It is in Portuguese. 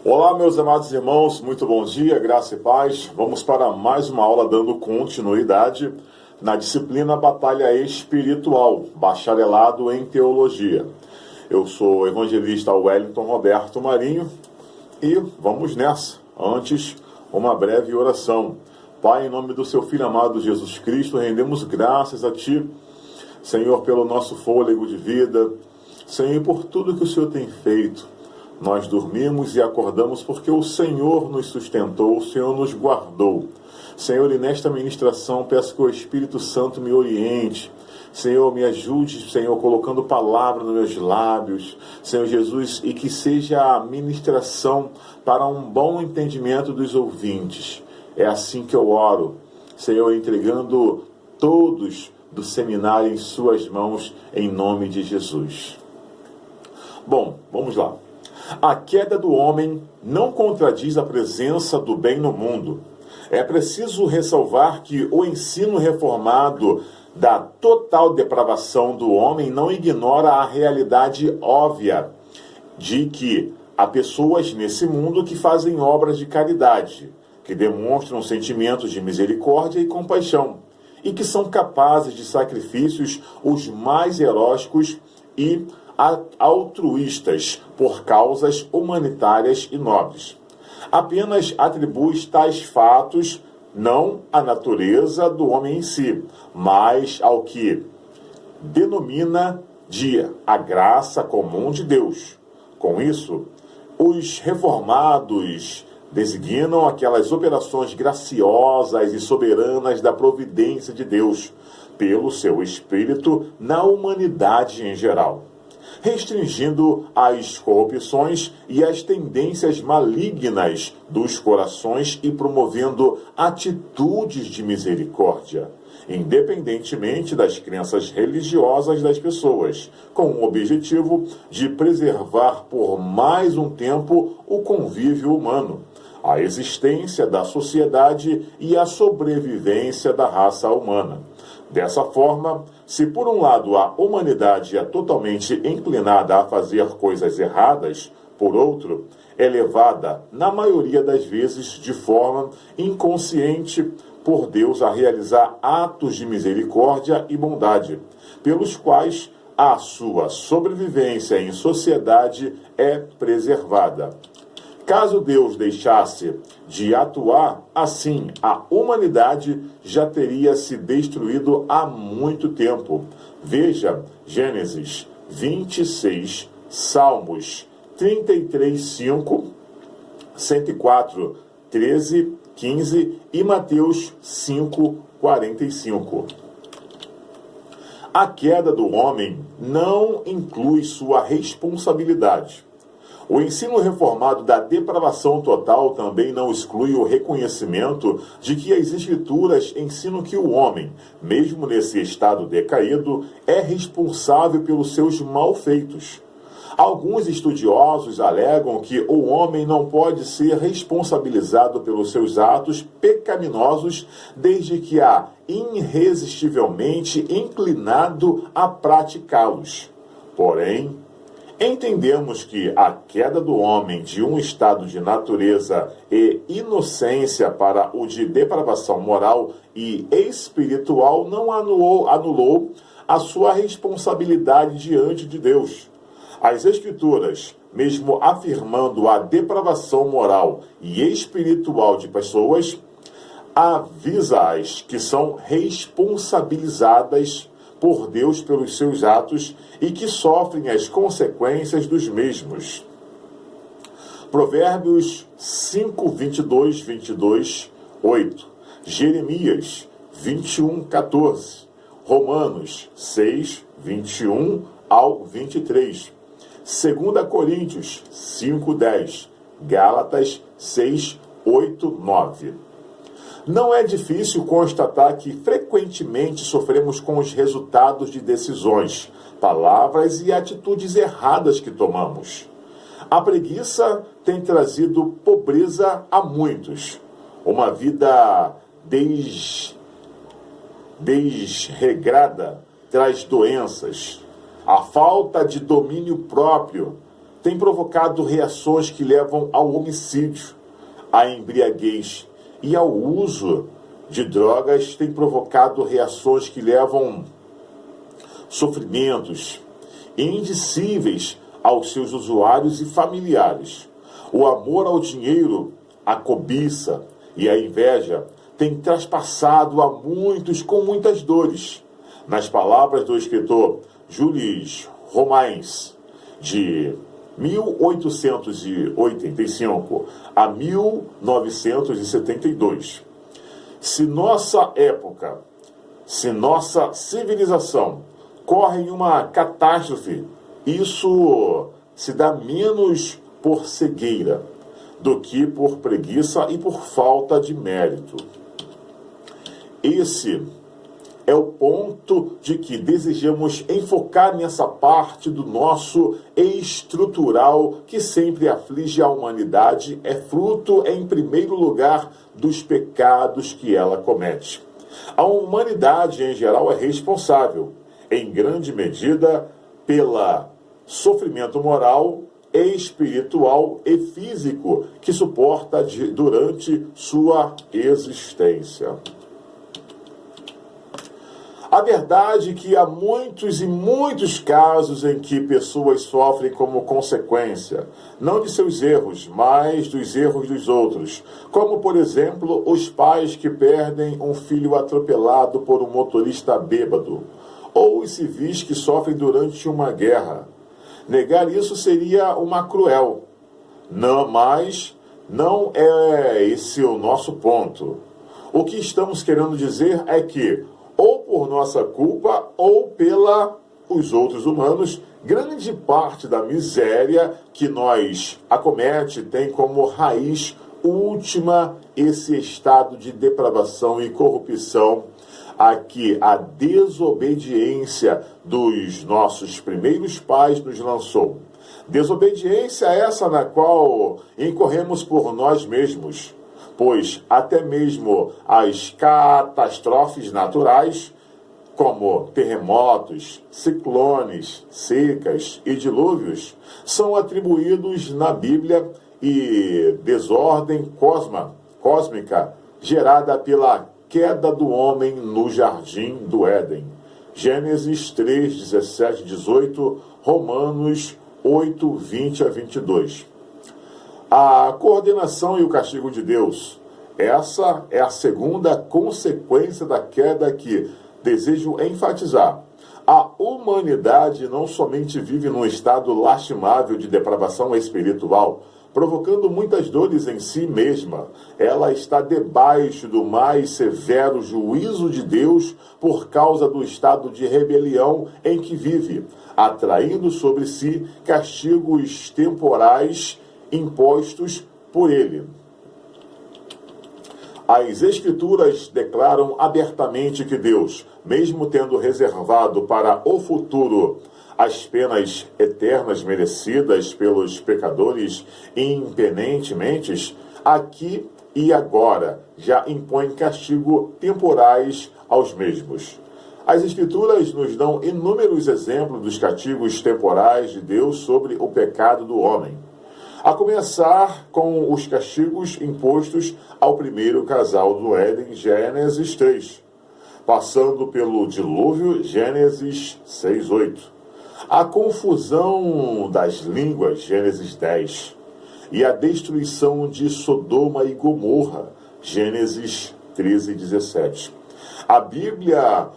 Olá, meus amados irmãos, muito bom dia, graça e paz. Vamos para mais uma aula dando continuidade na disciplina Batalha Espiritual, bacharelado em Teologia. Eu sou o evangelista Wellington Roberto Marinho e vamos nessa. Antes, uma breve oração. Pai, em nome do seu Filho amado Jesus Cristo, rendemos graças a Ti, Senhor, pelo nosso fôlego de vida, Senhor, por tudo que o Senhor tem feito. Nós dormimos e acordamos porque o Senhor nos sustentou, o Senhor nos guardou. Senhor, e nesta ministração peço que o Espírito Santo me oriente. Senhor, me ajude, Senhor, colocando palavra nos meus lábios. Senhor Jesus, e que seja a ministração para um bom entendimento dos ouvintes. É assim que eu oro. Senhor, entregando todos do seminário em suas mãos, em nome de Jesus. Bom, vamos lá. A queda do homem não contradiz a presença do bem no mundo. É preciso ressalvar que o ensino reformado da total depravação do homem não ignora a realidade óbvia de que há pessoas nesse mundo que fazem obras de caridade, que demonstram sentimentos de misericórdia e compaixão, e que são capazes de sacrifícios os mais heróicos e altruístas por causas humanitárias e nobres. Apenas atribui tais fatos não à natureza do homem em si, mas ao que denomina de a graça comum de Deus. Com isso, os reformados designam aquelas operações graciosas e soberanas da providência de Deus, pelo seu Espírito na humanidade em geral, restringindo as corrupções e as tendências malignas dos corações e promovendo atitudes de misericórdia, independentemente das crenças religiosas das pessoas, com o objetivo de preservar por mais um tempo o convívio humano, a existência da sociedade e a sobrevivência da raça humana. Dessa forma, se por um lado a humanidade é totalmente inclinada a fazer coisas erradas, por outro, é levada, na maioria das vezes, de forma inconsciente por Deus a realizar atos de misericórdia e bondade, pelos quais a sua sobrevivência em sociedade é preservada. Caso Deus deixasse de atuar assim, a humanidade já teria se destruído há muito tempo. Veja Gênesis 26, Salmos 33, 5, 104, 13, 15 e Mateus 5, 45. A queda do homem não inclui sua responsabilidade. O ensino reformado da depravação total também não exclui o reconhecimento de que as Escrituras ensinam que o homem, mesmo nesse estado decaído, é responsável pelos seus malfeitos. Alguns estudiosos alegam que o homem não pode ser responsabilizado pelos seus atos pecaminosos desde que há irresistivelmente inclinado a praticá-los. Porém, entendemos que a queda do homem de um estado de natureza e inocência para o de depravação moral e espiritual não anulou a sua responsabilidade diante de Deus. As Escrituras, mesmo afirmando a depravação moral e espiritual de pessoas, avisa-as que são responsabilizadas por Deus pelos seus atos e que sofrem as consequências dos mesmos. Provérbios 5, 22, 8. Jeremias 21, 14. Romanos 6, 21 ao 23. 2 Coríntios 5, 10. Gálatas 6, 8, 9. Não é difícil constatar que frequentemente sofremos com os resultados de decisões, palavras e atitudes erradas que tomamos. A preguiça tem trazido pobreza a muitos. Uma vida desregrada traz doenças. A falta de domínio próprio tem provocado reações que levam ao homicídio, à embriaguez e ao uso de drogas, tem provocado reações que levam sofrimentos indicíveis aos seus usuários e familiares. O amor ao dinheiro, a cobiça e a inveja têm traspassado a muitos com muitas dores. Nas palavras do escritor Jules Romains, de 1885 a 1972. Se nossa época, se nossa civilização corre em uma catástrofe, isso se dá menos por cegueira do que por preguiça e por falta de mérito. Esse é o ponto de que desejamos enfocar nessa parte do nosso estrutural que sempre aflige a humanidade, é fruto, em primeiro lugar, dos pecados que ela comete. A humanidade, em geral, é responsável, em grande medida, pelo sofrimento moral, espiritual e físico que suporta durante sua existência. A verdade é que há muitos e muitos casos em que pessoas sofrem como consequência, não de seus erros, mas dos erros dos outros. Como, por exemplo, os pais que perdem um filho atropelado por um motorista bêbado, ou os civis que sofrem durante uma guerra. Negar isso seria uma cruel. Não, mas não é esse o nosso ponto. O que estamos querendo dizer é que, ou por nossa culpa, ou pela os outros humanos, grande parte da miséria que nós acomete tem como raiz última esse estado de depravação e corrupção a que a desobediência dos nossos primeiros pais nos lançou. Desobediência essa na qual incorremos por nós mesmos, pois até mesmo as catástrofes naturais, como terremotos, ciclones, secas e dilúvios, são atribuídos na Bíblia e desordem cósmica gerada pela queda do homem no jardim do Éden. Gênesis 3, 17, 18, Romanos 8, 20 a 22. A coordenação e o castigo de Deus. Essa é a segunda consequência da queda que desejo enfatizar. A humanidade não somente vive num estado lastimável de depravação espiritual, provocando muitas dores em si mesma, ela está debaixo do mais severo juízo de Deus por causa do estado de rebelião em que vive, atraindo sobre si castigos temporais impostos por ele. As Escrituras declaram abertamente que Deus, mesmo tendo reservado para o futuro as penas eternas merecidas pelos pecadores impenitentemente, aqui e agora já impõe castigo temporais aos mesmos. As Escrituras nos dão inúmeros exemplos dos castigos temporais de Deus sobre o pecado do homem, a começar com os castigos impostos ao primeiro casal do Éden, Gênesis 3, passando pelo dilúvio, Gênesis 6, 8. A confusão das línguas, Gênesis 10, e a destruição de Sodoma e Gomorra, Gênesis 13, 17. A Bíblia